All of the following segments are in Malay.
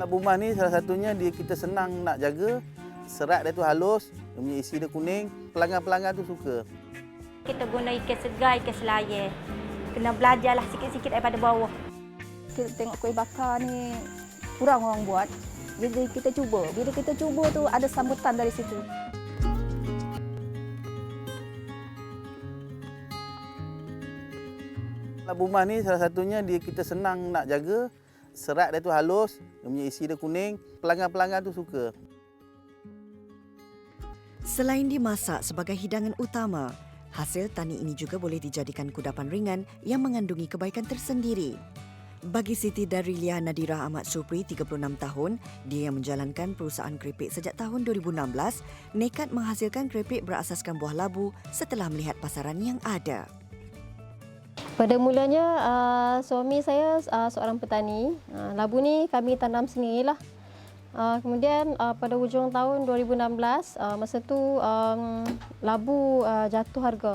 Labu emas ni salah satunya kita senang nak jaga, serat dia tu halus, dia punya isi dia kuning, pelanggan-pelanggan tu suka. Kita guna ikan segar, ikan selayar. Kena belajarlah sikit-sikit daripada bawah. Kita tengok kuih bakar ni kurang orang buat. Jadi kita cuba. Bila kita cuba tu ada sambutan dari situ. Labu emas ni salah satunya kita senang nak jaga, serat dia tu halus, dia punya isi dia kuning, pelanggan-pelanggan tu suka. Selain dimasak sebagai hidangan utama, hasil tani ini juga boleh dijadikan kudapan ringan yang mengandungi kebaikan tersendiri. Bagi Siti Darilia Nadira Ahmad Supri, 36 tahun, dia yang menjalankan perusahaan keripik sejak tahun 2016, nekat menghasilkan keripik berasaskan buah labu setelah melihat pasaran yang ada. Pada mulanya, suami saya seorang petani. Labu ni kami tanam sendirilah. Kemudian pada hujung tahun 2016, masa tu labu jatuh harga.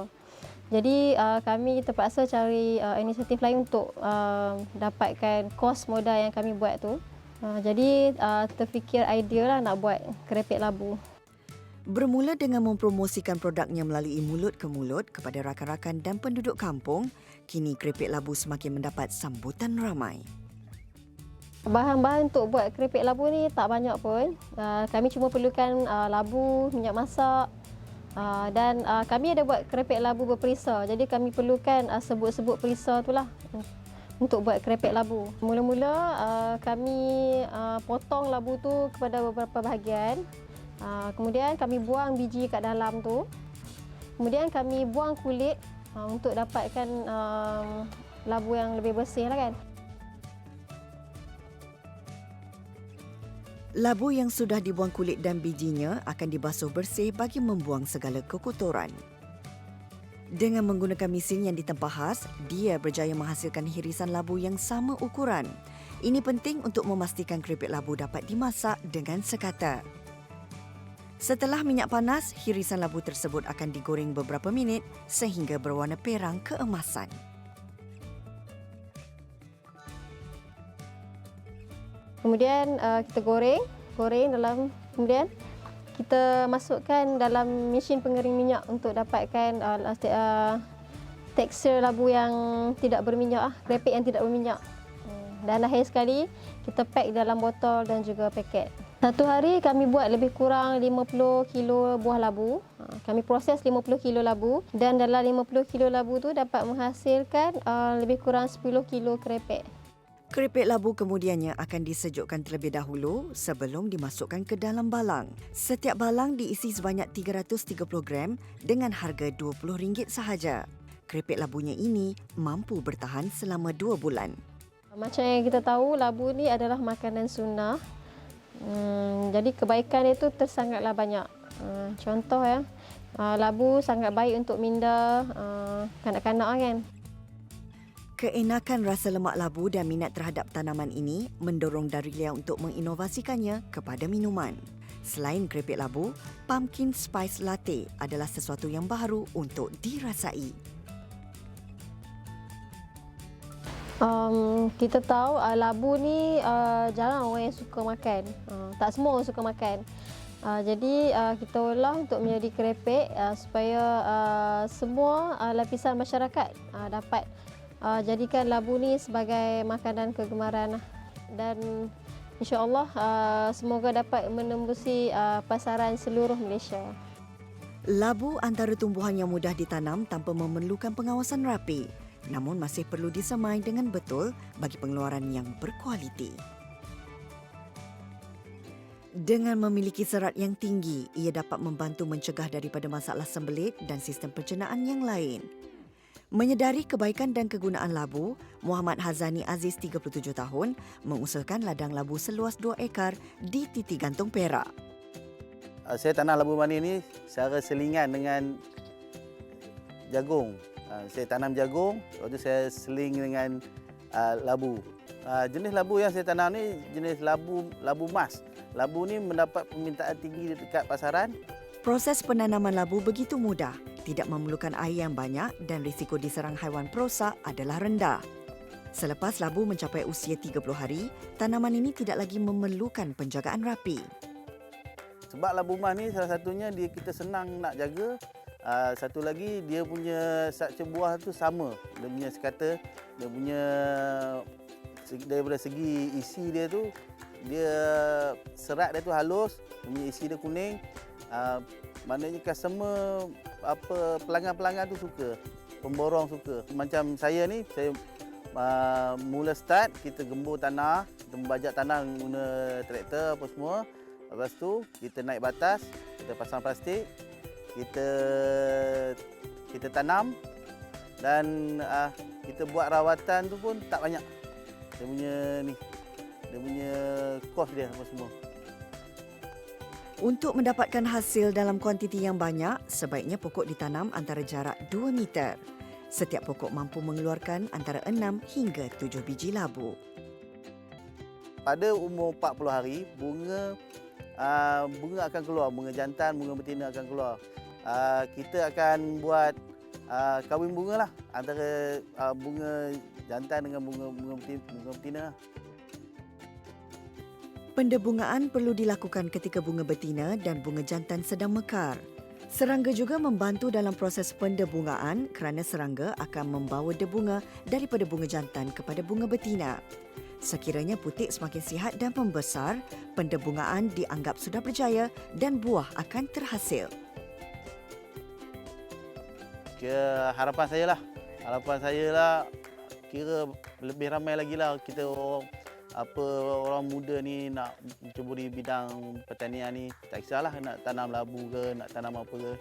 Jadi kami terpaksa cari inisiatif lain untuk dapatkan kos modal yang kami buat tu. Jadi terfikir idea lah nak buat keripik labu. Bermula dengan mempromosikan produknya melalui mulut ke mulut kepada rakan-rakan dan penduduk kampung, kini keripik labu semakin mendapat sambutan ramai. Bahan-bahan untuk buat keripik labu ni tak banyak pun. Kami cuma perlukan labu, minyak masak dan kami ada buat keripik labu berperisa. Jadi kami perlukan sebut-sebut perisa itulah untuk buat keripik labu. Mula-mula kami potong labu tu kepada beberapa bahagian. Kemudian kami buang biji kat dalam tu. Kemudian kami buang kulit untuk dapatkan labu yang lebih bersih lah kan. Labu yang sudah dibuang kulit dan bijinya akan dibasuh bersih bagi membuang segala kekotoran. Dengan menggunakan mesin yang ditempa khas, dia berjaya menghasilkan hirisan labu yang sama ukuran. Ini penting untuk memastikan keripik labu dapat dimasak dengan sekata. Setelah minyak panas, hirisan labu tersebut akan digoreng beberapa minit sehingga berwarna perang keemasan. Kemudian kita goreng dalam, kemudian kita masukkan dalam mesin pengering minyak untuk dapatkan tekstur labu yang tidak berminyak, keripik yang tidak berminyak. Dan akhir sekali kita pack dalam botol dan juga paket. Satu hari kami buat lebih kurang 50 kilo buah labu. Kami proses 50 kilo labu dan dalam 50 kilo labu tu dapat menghasilkan lebih kurang 10 kilo keripik. Keripik labu kemudiannya akan disejukkan terlebih dahulu sebelum dimasukkan ke dalam balang. Setiap balang diisi sebanyak 330 gram dengan harga RM20 sahaja. Keripik labunya ini mampu bertahan selama 2 bulan. Macam yang kita tahu, labu ni adalah makanan sunnah. Jadi kebaikan itu tersangatlah banyak. Contoh labu sangat baik untuk minda kanak-kanak kan. Keenakan rasa lemak labu dan minat terhadap tanaman ini mendorong Darilia untuk menginovasikannya kepada minuman. Selain keripik labu, pumpkin spice latte adalah sesuatu yang baru untuk dirasai. Kita tahu labu ni jarang orang yang suka makan. Tak semua orang suka makan. Jadi kita olah untuk menjadi keripik supaya semua lapisan masyarakat dapat jadikan labu ni sebagai makanan kegemaran dan insya-Allah semoga dapat menembusi pasaran seluruh Malaysia. Labu antara tumbuhan yang mudah ditanam tanpa memerlukan pengawasan rapi, namun masih perlu disemai dengan betul bagi pengeluaran yang berkualiti. Dengan memiliki serat yang tinggi, ia dapat membantu mencegah daripada masalah sembelit dan sistem pencernaan yang lain. Menyedari kebaikan dan kegunaan labu, Muhammad Hazani Aziz, 37 tahun, mengusahakan ladang labu seluas 2 ekar di Titi Gantung Perak. Saya tanam labu manis ni secara selingan dengan jagung. Saya tanam jagung, lepas tu saya seling dengan labu. Jenis labu yang saya tanam ni jenis labu emas. Labu ni mendapat permintaan tinggi dekat pasaran. Proses penanaman labu begitu mudah, tidak memerlukan air yang banyak dan risiko diserang haiwan perosak adalah rendah. Selepas labu mencapai usia 30 hari, tanaman ini tidak lagi memerlukan penjagaan rapi. Sebab labu emas ni salah satunya kita senang nak jaga. Satu lagi dia punya struktur buah tu sama. Dia punya sekata, dia punya daripada segi isi dia tu, dia serat dia tu halus, dia punya isi dia kuning. Maknanya customer pelanggan-pelanggan tu suka, pemborong suka. Macam saya ni, saya mula start kita gembur tanah, kita membajak tanah guna traktor apa semua. Lepas tu kita naik batas, kita pasang plastik, kita tanam dan kita buat rawatan tu pun tak banyak. Dia punya kos dia apa semua. Untuk mendapatkan hasil dalam kuantiti yang banyak, sebaiknya pokok ditanam antara jarak 2 meter. Setiap pokok mampu mengeluarkan antara 6 hingga 7 biji labu. Pada umur 40 hari, bunga akan keluar, bunga jantan, bunga betina akan keluar. Kita akan buat kahwin bunga lah antara bunga jantan dengan bunga betina. Pendebungaan perlu dilakukan ketika bunga betina dan bunga jantan sedang mekar. Serangga juga membantu dalam proses pendebungaan kerana serangga akan membawa debunga daripada bunga jantan kepada bunga betina. Sekiranya putik semakin sihat dan membesar, pendebungaan dianggap sudah berjaya dan buah akan terhasil. Harapan saya lah kira lebih ramai lagi lah kita orang muda ni nak menceburi bidang pertanian ni. Tak kisahlah nak tanam labu ke, nak tanam apa ke.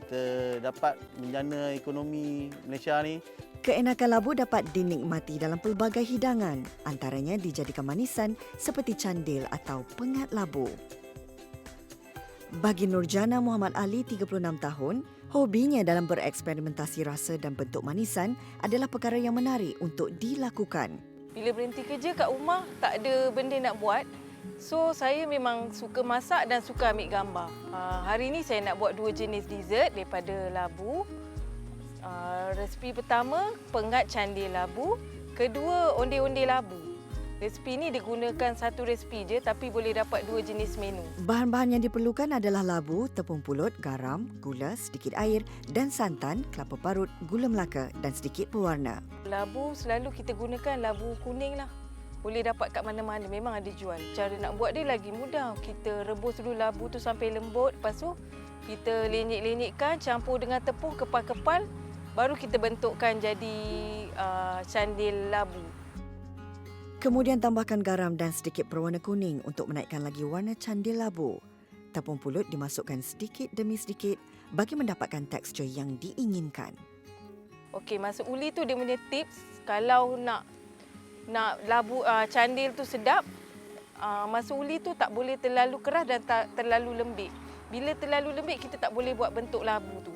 Kita dapat menjana ekonomi Malaysia ni. Keenakan labu dapat dinikmati dalam pelbagai hidangan, antaranya dijadikan manisan seperti candil atau pengat labu. Bagi Nurjana Muhammad Ali, 36 tahun, hobinya dalam bereksperimentasi rasa dan bentuk manisan adalah perkara yang menarik untuk dilakukan. Bila berhenti kerja kat rumah, tak ada benda nak buat. So, saya memang suka masak dan suka ambil gambar. Hari ini saya nak buat 2 jenis dessert daripada labu. Resipi pertama, pengat candil labu. Kedua, onde-onde labu. Resipi ini digunakan satu resipi je tapi boleh dapat 2 jenis menu. Bahan-bahan yang diperlukan adalah labu, tepung pulut, garam, gula, sedikit air dan santan, kelapa parut, gula Melaka dan sedikit pewarna. Labu selalu kita gunakan labu kuning lah. Boleh dapat kat mana-mana, memang ada jual. Cara nak buat dia lagi mudah. Kita rebus dulu labu tu sampai lembut. Lepas tu kita lenyek-lenyekkan, campur dengan tepung, kepal-kepal. Baru kita bentukkan jadi candil labu. Kemudian tambahkan garam dan sedikit pewarna kuning untuk menaikkan lagi warna candil labu. Tepung pulut dimasukkan sedikit demi sedikit bagi mendapatkan tekstur yang diinginkan. Okey, masuk uli tu dia punya tips. Kalau nak labu candil tu sedap, masuk uli tu tak boleh terlalu keras dan tak terlalu lembik. Bila terlalu lembik kita tak boleh buat bentuk labu tu.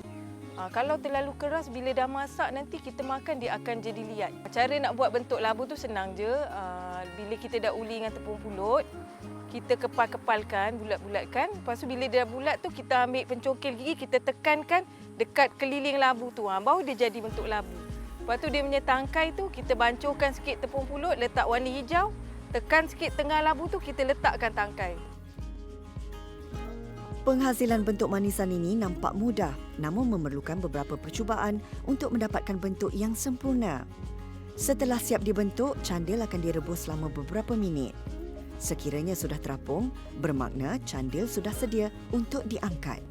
Kalau terlalu keras, bila dah masak nanti kita makan dia akan jadi liat. Cara nak buat bentuk labu tu senang je. Bila kita dah uli dengan tepung pulut, kita kepal-kepalkan, bulat-bulatkan. Lepas tu bila dia dah bulat tu kita ambil pencokil gigi, kita tekankan dekat keliling labu tu. Baru dia jadi bentuk labu. Lepas tu dia punya tangkai tu kita bancuhkan sikit tepung pulut, letak warna hijau. Tekan sikit tengah labu tu, kita letakkan tangkai. Penghasilan bentuk manisan ini nampak mudah namun memerlukan beberapa percubaan untuk mendapatkan bentuk yang sempurna. Setelah siap dibentuk, candil akan direbus selama beberapa minit. Sekiranya sudah terapung, bermakna candil sudah sedia untuk diangkat.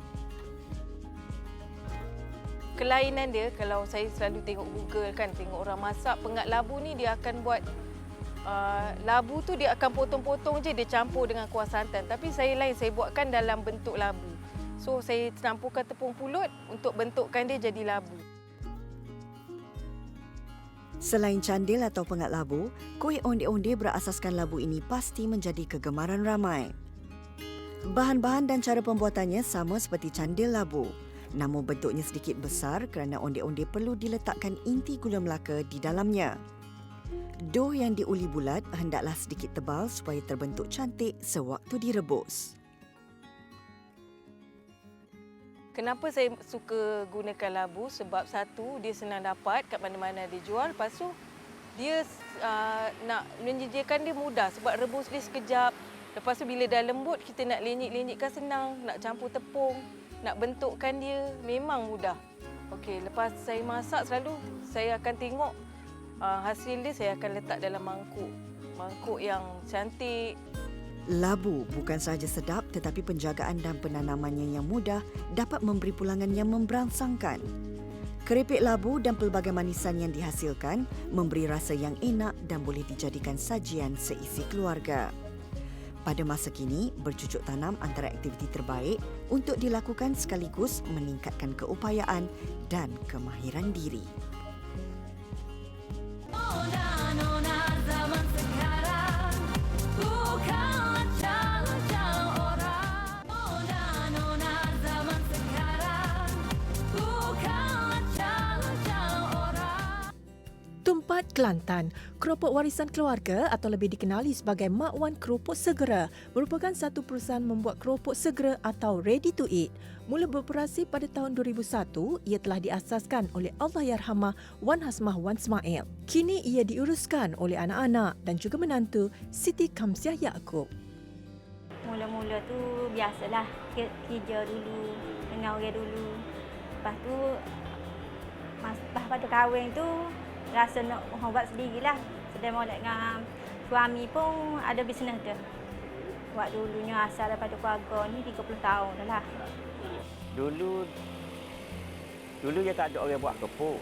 Kelainan dia, kalau saya selalu tengok Google kan, tengok orang masak pengat labu ni, dia akan buat labu tu dia akan potong-potong je, dia campur dengan kuah santan. Tapi saya lain, saya buatkan dalam bentuk labu. So saya campurkan tepung pulut untuk bentukkan dia jadi labu. Selain candil atau pengat labu, kuih onde-onde berasaskan labu ini pasti menjadi kegemaran ramai. Bahan-bahan dan cara pembuatannya sama seperti candil labu. Namun bentuknya sedikit besar kerana onde-onde perlu diletakkan inti gula Melaka di dalamnya. Dough yang diuli bulat hendaklah sedikit tebal supaya terbentuk cantik sewaktu direbus. Kenapa saya suka gunakan labu? Sebab satu, dia senang dapat kat mana-mana dia jual. Lepas tu, dia nak menyediakan dia mudah sebab rebus dia sekejap. Lepas tu bila dah lembut, kita nak lenyit-lenyitkan senang, nak campur tepung, nak bentukkan dia memang mudah. Okey, lepas saya masak selalu saya akan tengok hasil dia, saya akan letak dalam mangkuk. Mangkuk yang cantik. Labu bukan sahaja sedap tetapi penjagaan dan penanamannya yang mudah dapat memberi pulangan yang memberangsangkan. Keripik labu dan pelbagai manisan yang dihasilkan memberi rasa yang enak dan boleh dijadikan sajian seisi keluarga. Pada masa kini, bercucuk tanam antara aktiviti terbaik untuk dilakukan sekaligus meningkatkan keupayaan dan kemahiran diri. Tumpat Kelantan, keropok warisan keluarga atau lebih dikenali sebagai Mak Wan Keropok Segera merupakan satu perusahaan membuat keropok segera atau ready to eat. Mula beroperasi pada tahun 2001, ia telah diasaskan oleh Allahyarhamah Wan Hasmah Wan Smail. Kini ia diuruskan oleh anak-anak dan juga menantu Siti Kamsiah Yaakob. Mula-mula tu biasalah kerja dulu, dengan orang dulu. Lepas tu pada kahwin tu rasa nak buat sendirilah. Sedang molek dengan suami pun ada bisnes dia. Buat dulunya asal daripada keluarga ni 30 tahun dah lah. Dulu dia tak ada orang buat kepuk.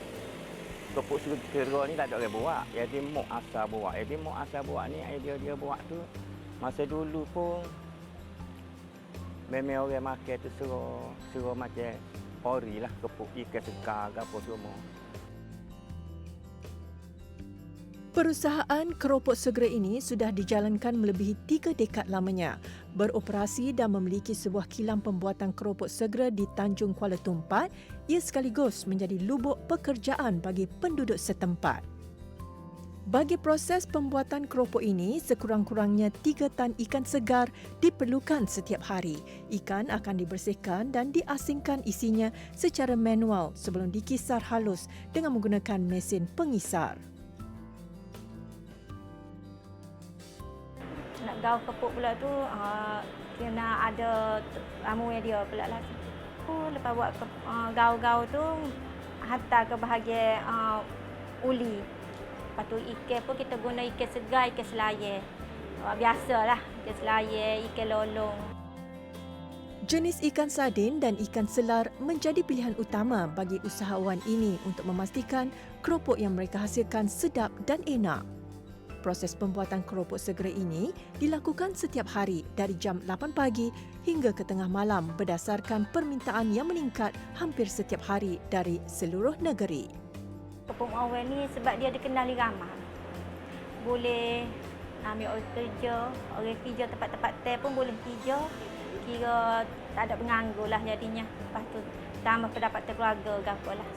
Kepuk segera ni tak ada orang buat. Jadi Mok asal buat. Jadi Mok asal buat ni idea dia buat tu masa dulu pun memang orang makan tu suruh macam ori lah, kepuk ikan segar ke apa semua. Perusahaan keropok segera ini sudah dijalankan melebihi 3 dekad lamanya. Beroperasi dan memiliki sebuah kilang pembuatan keropok segera di Tanjung Kuala Tumpat, ia sekaligus menjadi lubuk pekerjaan bagi penduduk setempat. Bagi proses pembuatan keropok ini, sekurang-kurangnya 3 tan ikan segar diperlukan setiap hari. Ikan akan dibersihkan dan diasingkan isinya secara manual sebelum dikisar halus dengan menggunakan mesin pengisar. Nak gaul kepuk pula tu kena ada ramuan dia pula lah. Lepas buat gaul-gaul tu hantar ke bahagian uli. Lepas tu ikan pun kita guna ikan segar, ikan selayar. Biasalah, ikan selayar, ikan lolong. Jenis ikan sardin dan ikan selar menjadi pilihan utama bagi usahawan ini untuk memastikan keropok yang mereka hasilkan sedap dan enak. Proses pembuatan keropok segera ini dilakukan setiap hari dari jam 8 pagi hingga ke tengah malam berdasarkan permintaan yang meningkat hampir setiap hari dari seluruh negeri. Kepuk awal ni sebab dia dikenali ramai. Boleh ambil orang kerja tempat-tempat teh pun boleh kerja. Kira tak ada penganggur lah jadinya. Lepas tu tambah pendapatan keluarga ke apalah.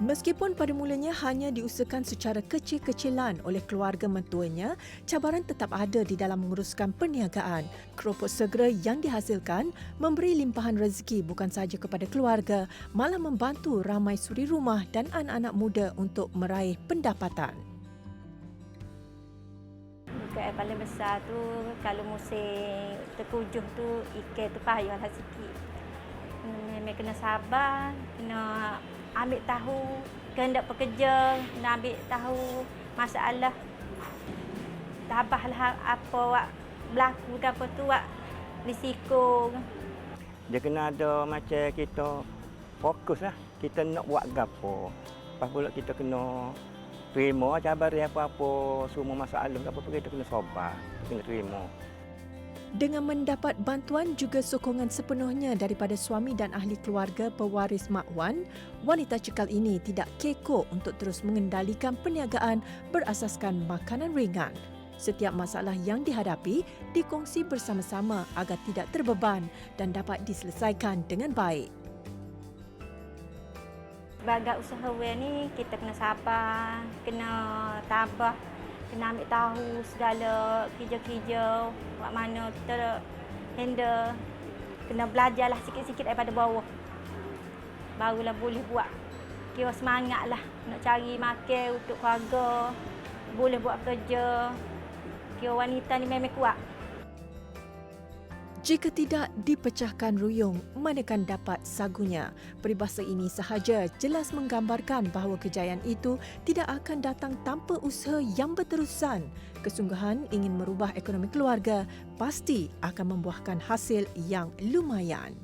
Meskipun pada mulanya hanya diusahakan secara kecil-kecilan oleh keluarga mentuanya, cabaran tetap ada di dalam menguruskan perniagaan. Keropok segera yang dihasilkan memberi limpahan rezeki bukan sahaja kepada keluarga, malah membantu ramai suri rumah dan anak-anak muda untuk meraih pendapatan. Yang paling besar tu kalau musim terkujuh tu ikan tu payahlah sikit. Memang kena sabar, kena ambil tahu kehendak pekerja, nak ambil tahu masalah. Tabahlah apa wak berlaku dan apa tu wak risiko. Dia kena ada macam kita fokus lah. Kita nak buat gapo. Lepas pula kita kena terima cabaran apa-apa, semua masalah apa-apa kita kena sabar, kita kena terima. Dengan mendapat bantuan juga sokongan sepenuhnya daripada suami dan ahli keluarga pewaris Mak Wan, wanita cekal ini tidak kekok untuk terus mengendalikan perniagaan berasaskan makanan ringan. Setiap masalah yang dihadapi dikongsi bersama-sama agar tidak terbeban dan dapat diselesaikan dengan baik. Sebagai usahawan ni kita kena sabar, kena tabah, kena ambil tahu segala kerja-kerja, buat mana kita handle. Kena belajarlah sikit-sikit daripada bawah. Barulah boleh buat kira semangat lah nak cari makan untuk keluarga, boleh buat kerja. Kira wanita ni memang kuat. Jika tidak dipecahkan ruyung, manakan dapat sagunya. Peribahasa ini sahaja jelas menggambarkan bahawa kejayaan itu tidak akan datang tanpa usaha yang berterusan. Kesungguhan ingin merubah ekonomi keluarga pasti akan membuahkan hasil yang lumayan.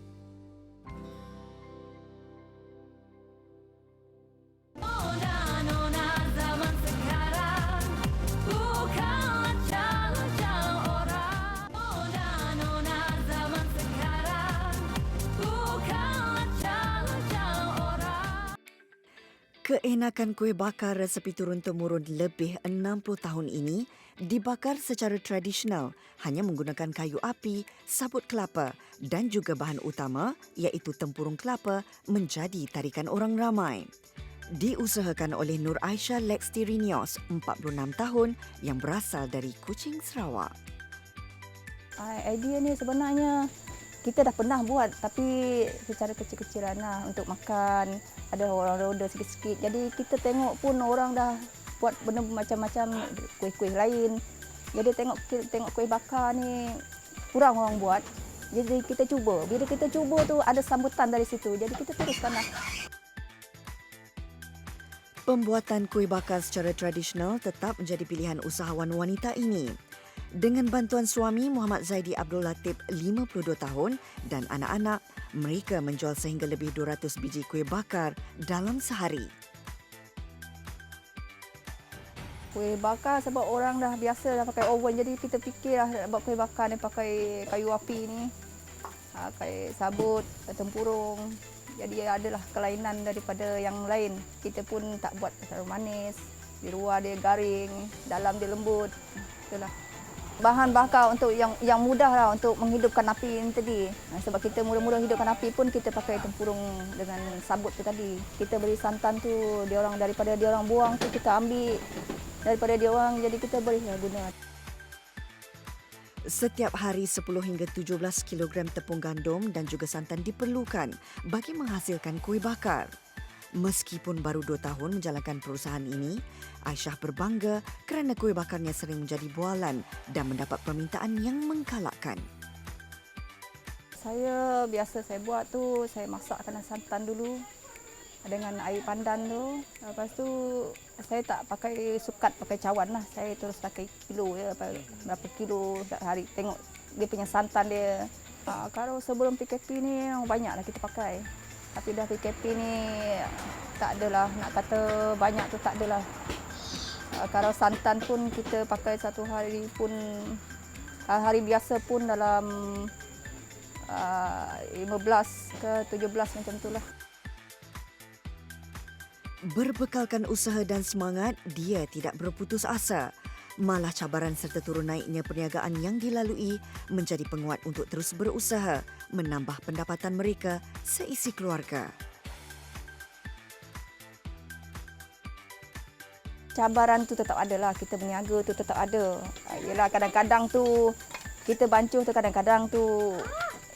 Keenakan kuih bakar resepi turun-temurun lebih 60 tahun ini dibakar secara tradisional hanya menggunakan kayu api, sabut kelapa dan juga bahan utama iaitu tempurung kelapa menjadi tarikan orang ramai. Diusahakan oleh Nur Aisyah Lextirinios, 46 tahun yang berasal dari Kuching, Sarawak. Idea ni sebenarnya kita dah pernah buat tapi secara kecil-kecilan lah untuk makan. Ada orang roda sikit-sikit. Jadi kita tengok pun orang dah buat benda macam-macam kuih-kuih lain. Jadi tengok kuih bakar ni kurang orang buat. Jadi kita cuba. Bila kita cuba tu ada sambutan dari situ. Jadi kita teruskanlah. Pembuatan kuih bakar secara tradisional tetap menjadi pilihan usahawan wanita ini. Dengan bantuan suami Muhammad Zaidi Abdul Latif 52 tahun dan anak-anak, mereka menjual sehingga lebih 200 biji kuih bakar dalam sehari. Kuih bakar sebab orang dah biasa dah pakai oven. Jadi kita fikirlah buat kuih bakar ni pakai kayu api ni. Pakai sabut, tempurung. Jadi adalah kelainan daripada yang lain. Kita pun tak buat terlalu manis. Di luar dia garing, dalam dia lembut. Itulah. Bahan bakar untuk yang mudah lah untuk menghidupkan api ini tadi. Sebab kita mula-mula hidupkan api pun kita pakai tempurung dengan sabut tu tadi. Kita beri santan tu daripada dia orang buang tu kita ambil daripada dia orang, jadi kita bolehlah guna. Setiap hari 10 hingga 17 kilogram tepung gandum dan juga santan diperlukan bagi menghasilkan kuih bakar. Meskipun baru 2 tahun menjalankan perusahaan ini, Aisyah berbangga kerana kuih bakarnya sering menjadi bualan dan mendapat permintaan yang menggalakkan. Saya buat tu, saya masakkan santan dulu dengan air pandan tu. Lepas tu saya tak pakai sukat, pakai cawan lah. Saya terus pakai kilo je, berapa kilo sehari. Tengok dia punya santan dia. Kalau sebelum PKP ni banyaklah kita pakai. Tapi dah PKP ni tak adalah, nak kata banyak tu tak adalah. Kalau santan pun kita pakai satu hari pun, hari biasa pun dalam 15 ke 17 macam itulah. Berbekalkan usaha dan semangat, dia tidak berputus asa. Malah cabaran serta turun naiknya perniagaan yang dilalui menjadi penguat untuk terus berusaha menambah pendapatan mereka seisi keluarga. Cabaran tu tetap ada lah, kita berniaga tu tetap ada. Yelah kadang-kadang tu kita bancuh tu, kadang-kadang tu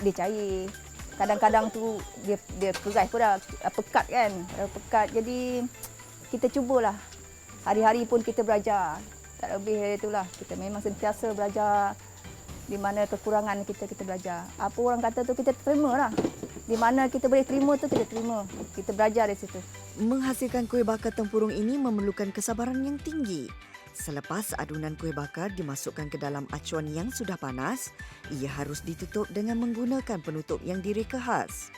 dia cair. Kadang-kadang tu dia keras pun dah, pekat kan. Pekat, jadi kita cubalah. Hari-hari pun kita belajar. Tak lebih dari itulah. Kita memang sentiasa belajar. Di mana kekurangan kita belajar. Apa orang kata tu kita terima lah. Di mana kita boleh terima tu kita terima. Kita belajar dari situ. Menghasilkan kuih bakar tempurung ini memerlukan kesabaran yang tinggi. Selepas adunan kuih bakar dimasukkan ke dalam acuan yang sudah panas, ia harus ditutup dengan menggunakan penutup yang direka khas.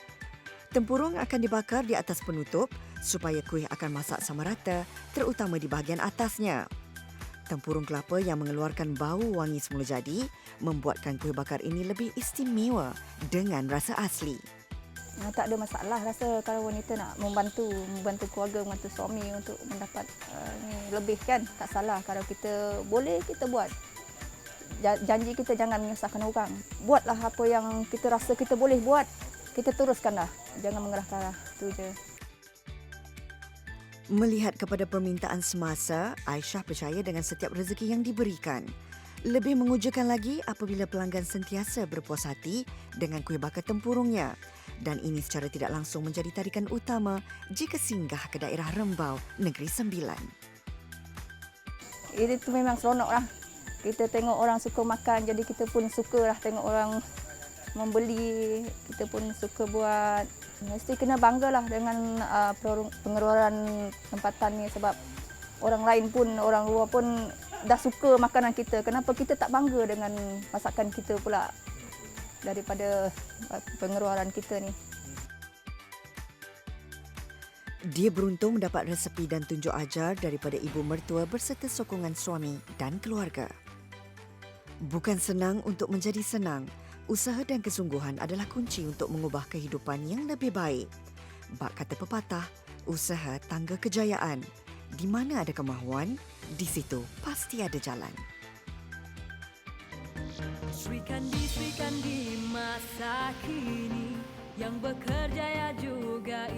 Tempurung akan dibakar di atas penutup supaya kuih akan masak sama rata, terutama di bahagian atasnya. Tempurung kelapa yang mengeluarkan bau wangi semula jadi membuatkan kuih bakar ini lebih istimewa dengan rasa asli. Tak ada masalah rasa kalau wanita nak membantu keluarga, membantu suami untuk mendapat lebih kan. Tak salah kalau kita boleh kita buat. Janji kita jangan menyusahkan orang. Buatlah apa yang kita rasa kita boleh buat. Kita teruskanlah. Jangan mengerah-kerah. Itu je. Melihat kepada permintaan semasa, Aisyah percaya dengan setiap rezeki yang diberikan. Lebih mengujakan lagi apabila pelanggan sentiasa berpuas hati dengan kuih bakar tempurungnya. Dan ini secara tidak langsung menjadi tarikan utama jika singgah ke daerah Rembau, Negeri Sembilan. Itu memang seronok lah. Kita tengok orang suka makan, jadi kita pun suka lah tengok orang membeli. Kita pun suka buat. Mesti kena bangga lah dengan pengeluaran tempatan ni sebab orang lain pun, orang luar pun dah suka makanan kita. Kenapa kita tak bangga dengan masakan kita pula daripada pengeluaran kita ni? Dia beruntung mendapat resepi dan tunjuk ajar daripada ibu mertua berserta sokongan suami dan keluarga. Bukan senang untuk menjadi senang. Usaha dan kesungguhan adalah kunci untuk mengubah kehidupan yang lebih baik. Bak kata pepatah, usaha tangga kejayaan. Di mana ada kemahuan, di situ pasti ada jalan. Sri Kandi masa kini yang bekerja ya juga